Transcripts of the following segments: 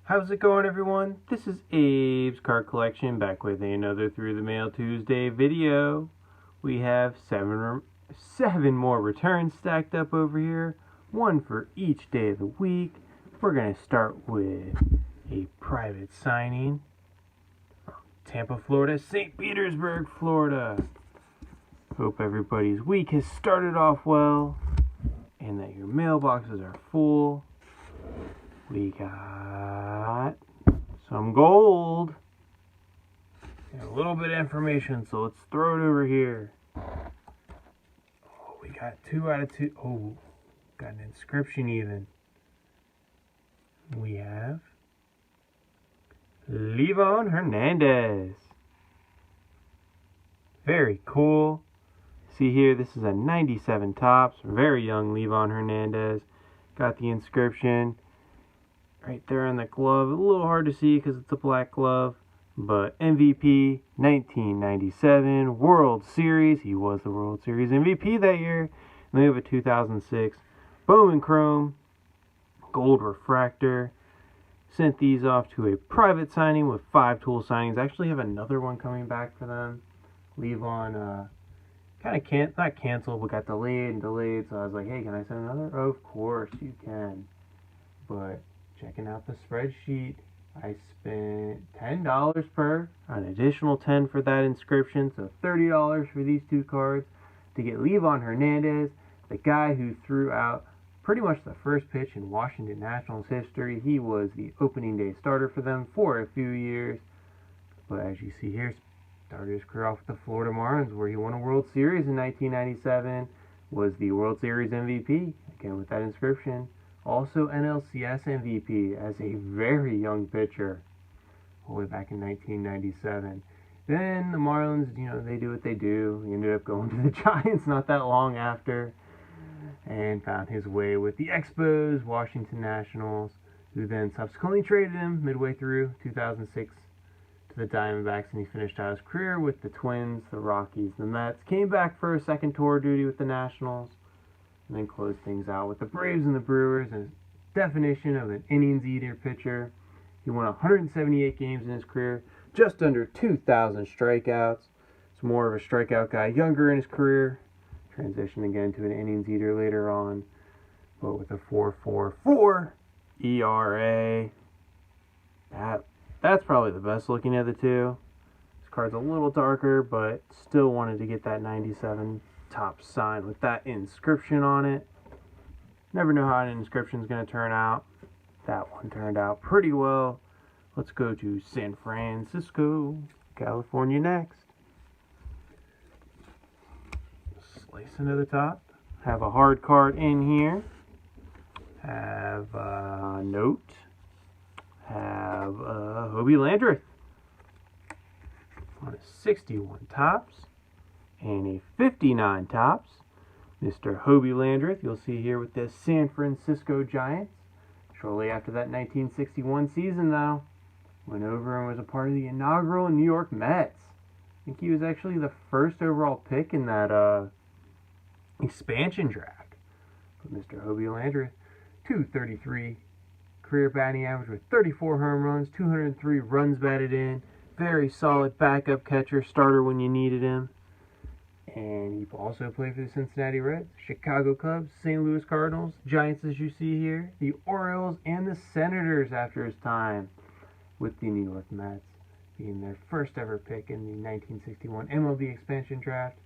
How's it going, everyone? This is Abe's Card Collection, back with another Through the Mail Tuesday video. We have seven more returns stacked up over here, one for each day of the week. We're going to start with a private signing. Tampa, Florida, St. Petersburg, Florida. Hope everybody's week has started off well and that your mailboxes are full. We got some gold and a little bit of information, so let's throw it over here. Oh, we got 2 out of 2. Oh, got an inscription even. We have LeBeau Hernandez. Very cool. See here, this is a 97 tops. Very young LeBeau Hernandez. Got the inscription right there on the glove. A little hard to see because it's a black glove. But MVP 1997 World Series. He was the World Series MVP that year. And then we have a 2006 Bowman Chrome Gold Refractor. Sent these off to a private signing with 5 tool signings. I actually have another one coming back for them. LeBeau not canceled, but got delayed. So I was like, hey, can I send another? Oh, of course you can. But checking out the spreadsheet, I spent $10 per, an additional $10 for that inscription, so $30 for these 2 cards to get LeBeau Hernandez, the guy who threw out pretty much the first pitch in Washington Nationals history. He was the opening day starter for them for a few years, but as you see here, started his career off with the Florida Marlins, where he won a World Series in 1997, was the World Series MVP, again with that inscription. Also NLCS MVP as a very young pitcher, all the way back in 1997. Then the Marlins, they do what they do. He ended up going to the Giants not that long after, and found his way with the Expos, Washington Nationals, who then subsequently traded him midway through 2006 to the Diamondbacks, and he finished out his career with the Twins, the Rockies, the Mets. Came back for a second tour duty with the Nationals, and then closed things out with the Braves and the Brewers. And definition of an innings eater pitcher. He won 178 games in his career, just under 2,000 strikeouts. He's more of a strikeout guy, younger in his career. Transitioned again to an innings eater later on, but with a 4.44 ERA. That's probably the best looking of the two. This card's a little darker, but still wanted to get that 97 top sign with that inscription on it. Never know how an inscription is going to turn out. That one turned out pretty well. Let's go to San Francisco, California next. Slice into the top. Have a hard card in here. Have a note. Have a Hobie Landreth on a 61 tops. And a 59 tops, Mr. Hobie Landreth, you'll see here with the San Francisco Giants. Shortly after that 1961 season, though, went over and was a part of the inaugural New York Mets. I think he was actually the first overall pick in that expansion draft. But Mr. Hobie Landreth, 233 career batting average with 34 home runs, 203 runs batted in. Very solid backup catcher, starter when you needed him. And he also played for the Cincinnati Reds, Chicago Cubs, St. Louis Cardinals, Giants as you see here, the Orioles, and the Senators after his time with the New York Mets, being their first ever pick in the 1961 MLB expansion draft.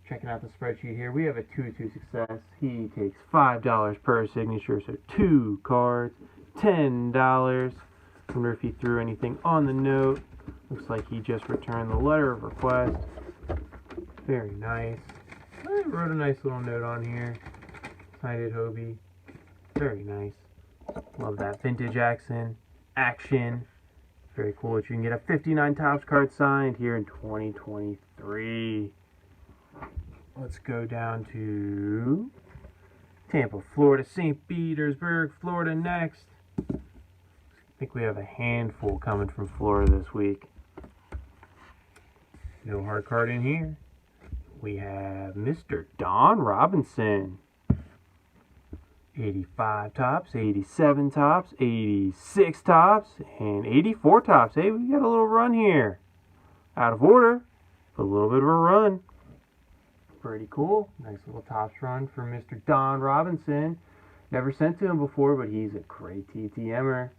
Checking out the spreadsheet here, we have a 2-2 success. He takes $5 per signature, so 2 cards, $10. Wonder if he threw anything on the note. Looks like he just returned the letter of request. Very nice. I wrote a nice little note on here. Signed it, Hobie. Very nice. Love that vintage action. Very cool that you can get a 59 tops card signed here in 2023. Let's go down to Tampa, Florida, St. Petersburg, Florida next. I think we have a handful coming from Florida this week. No hard card in here. We have Mr. Don Robinson. 85 tops, 87 tops, 86 tops, and 84 tops. Hey, we got a little run here. Out of order, but a little bit of a run. Pretty cool. Nice little tops run for Mr. Don Robinson. Never sent to him before, but he's a great TTMer.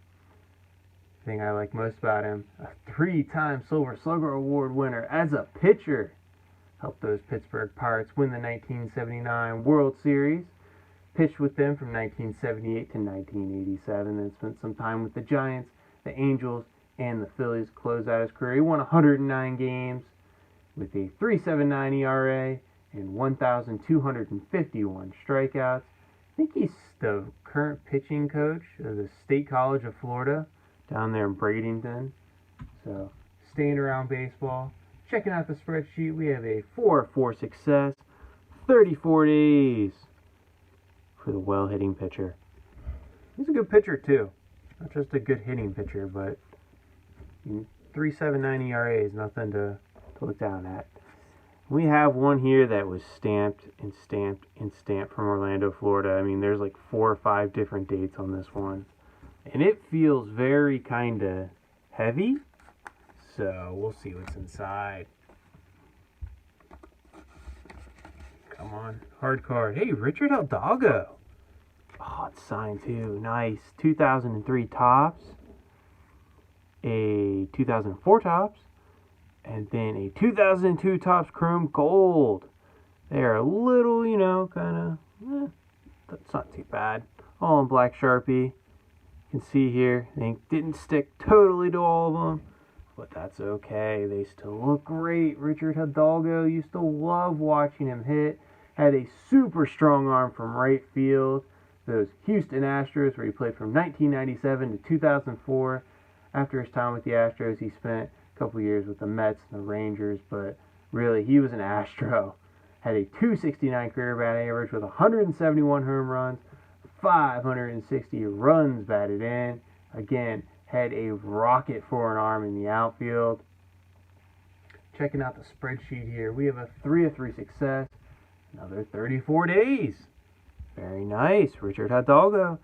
Thing I like most about him, a 3-time Silver Slugger Award winner as a pitcher. Helped those Pittsburgh Pirates win the 1979 World Series. Pitched with them from 1978 to 1987, then spent some time with the Giants, the Angels, and the Phillies. Closed out his career. He won 109 games with a 3.79 ERA and 1,251 strikeouts. I think he's the current pitching coach of the State College of Florida down there in Bradenton. So, staying around baseball. Checking out the spreadsheet, we have a 4-4 success, 34 days for the well-hitting pitcher. He's a good pitcher, too. Not just a good hitting pitcher, but 3.79 ERA is nothing to look down at. We have one here that was stamped and stamped and stamped from Orlando, Florida. I mean, there's like 4 or 5 different dates on this one. And it feels very kind of heavy. So, we'll see what's inside. Come on. Hard card. Hey, Richard Hidalgo. Oh, it's signed too. Nice. 2003 tops. A 2004 tops. And then a 2002 tops chrome gold. They're a little, kind of, that's not too bad. All in black Sharpie. You can see here, they didn't stick totally to all of them, but that's okay. They still look great. Richard Hidalgo, used to love watching him hit. Had a super strong arm from right field. Those Houston Astros, where he played from 1997 to 2004. After his time with the Astros, he spent couple years with the Mets and the Rangers, but really he was an Astro. Had a 269 career batting average with 171 home runs, 560 runs batted in. Again, had a rocket for an arm in the outfield. Checking out the spreadsheet here, we have a 3-3 success, another 34 days. Very nice. Richard Hidalgo.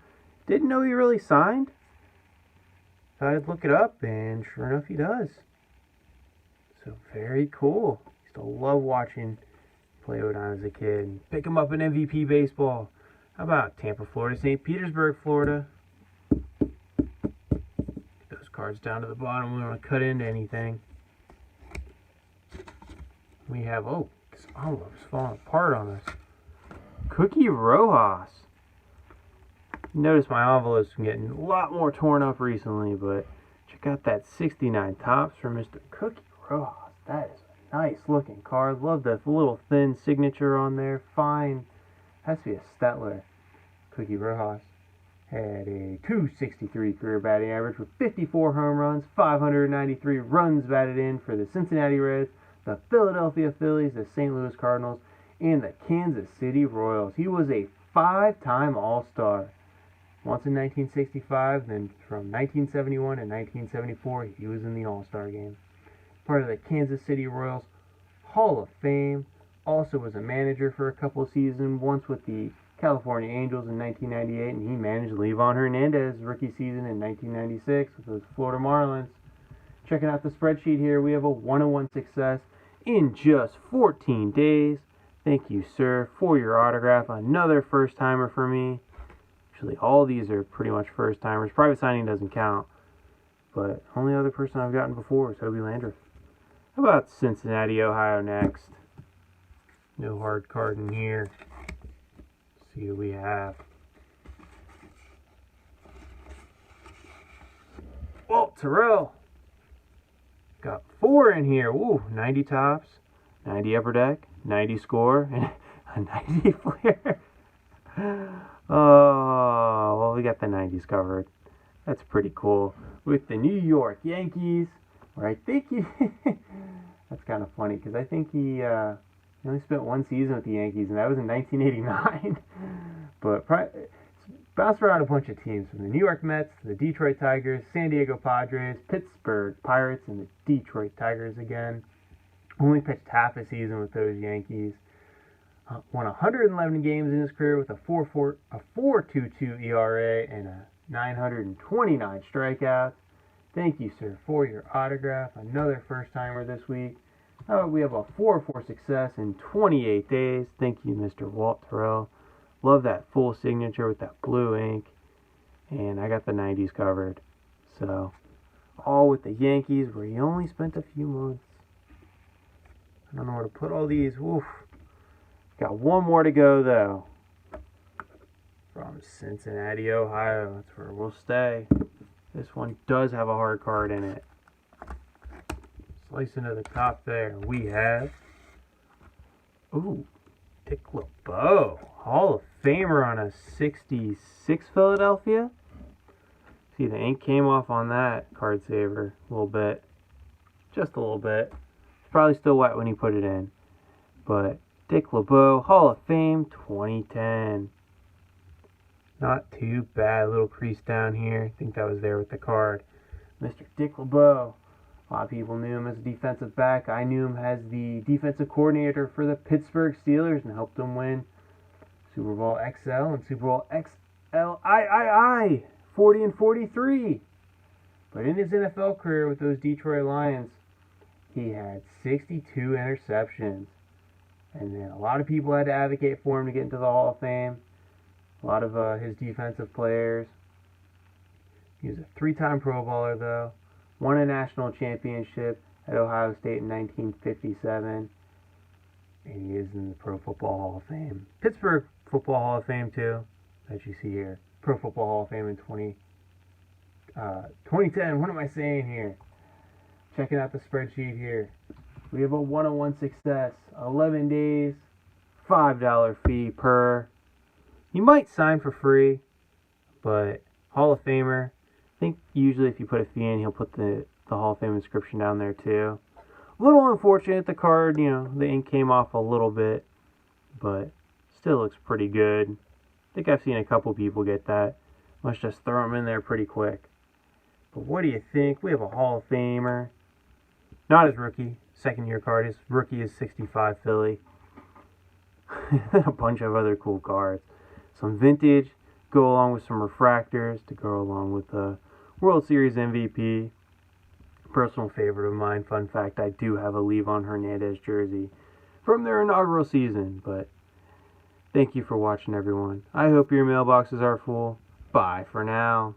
Didn't know he really signed. Thought I'd look it up, and sure enough he does. So very cool. Used to love watching play when I was a kid. And pick him up in MVP baseball. How about Tampa, Florida, St. Petersburg, Florida? Get those cards down to the bottom. We don't want to cut into anything. We have, this envelope's falling apart on us. Cookie Rojas. Notice my envelope's been getting a lot more torn up recently, but check out that 69 tops from Mr. Cookie Rojas. That is a nice looking card. Love the little thin signature on there. Fine. Has to be a Stetler. Cookie Rojas had a 263 career batting average with 54 home runs, 593 runs batted in for the Cincinnati Reds, the Philadelphia Phillies, the St. Louis Cardinals, and the Kansas City Royals. He was a 5-time All-Star. Once in 1965, then from 1971 and 1974, he was in the All-Star game. Part of the Kansas City Royals Hall of Fame. Also was a manager for a couple of seasons, once with the California Angels in 1998, and he managed Levon Hernandez's rookie season in 1996 with those Florida Marlins. Checking out the spreadsheet here, we have a 101 success in just 14 days. Thank you, sir, for your autograph. Another first-timer for me. Actually, all these are pretty much first-timers. Private signing doesn't count. But only other person I've gotten before is Hobie Landreth. How about Cincinnati, Ohio next? No hard card in here. Let's see what we have. Walt Terrell. Got 4 in here. Ooh, 90 tops, 90 upper deck, 90 score, and a 90 flair. Oh, well, we got the 90s covered. That's pretty cool. With the New York Yankees, where I think he... That's kind of funny, because I think he only spent 1 season with the Yankees, and that was in 1989. But bounced around a bunch of teams, from the New York Mets, the Detroit Tigers, San Diego Padres, Pittsburgh Pirates, and the Detroit Tigers again. Only pitched half a season with those Yankees. won 111 games in his career with a 4.22 ERA and a 929 strikeouts. Thank you, sir, for your autograph. Another first-timer this week. We have a 4-4 success in 28 days. Thank you, Mr. Walt Terrell. Love that full signature with that blue ink. And I got the 90s covered. So, all with the Yankees, where he only spent a few months. I don't know where to put all these. Woof. Got one more to go, though. From Cincinnati, Ohio. That's where we'll stay. This one does have a hard card in it. Slice into the top there. We have... Ooh. Dick LeBeau. Hall of Famer on a 66 Philadelphia. See, the ink came off on that card saver a little bit. Just a little bit. It's probably still wet when you put it in. But Dick LeBeau, Hall of Fame, 2010. Not too bad. A little crease down here. I think that was there with the card. Mr. Dick LeBeau. A lot of people knew him as a defensive back. I knew him as the defensive coordinator for the Pittsburgh Steelers and helped them win Super Bowl XL and Super Bowl XLIII, 40 and 43. But in his NFL career with those Detroit Lions, he had 62 interceptions. And then a lot of people had to advocate for him to get into the Hall of Fame. A lot of his defensive players. He was a 3-time Pro Bowler, though. Won a national championship at Ohio State in 1957. And he is in the Pro Football Hall of Fame. Pittsburgh Football Hall of Fame, too, that you see here. Pro Football Hall of Fame in 2010. What am I saying here? Checking out the spreadsheet here. We have a 101 success. 11 days. $5 fee per. You might sign for free, but Hall of Famer, I think usually if you put a fee in, he'll put the Hall of Fame inscription down there too. A little unfortunate, the card, the ink came off a little bit, but still looks pretty good. I think I've seen a couple people get that. Let's just throw them in there pretty quick. But what do you think? We have a Hall of Famer. Not his rookie, second-year card. His rookie is 65 Philly. A bunch of other cool cards. Some vintage, go along with some refractors to go along with the World Series MVP. Personal favorite of mine, fun fact, I do have a Levon Hernandez jersey from their inaugural season. But thank you for watching, everyone. I hope your mailboxes are full. Bye for now.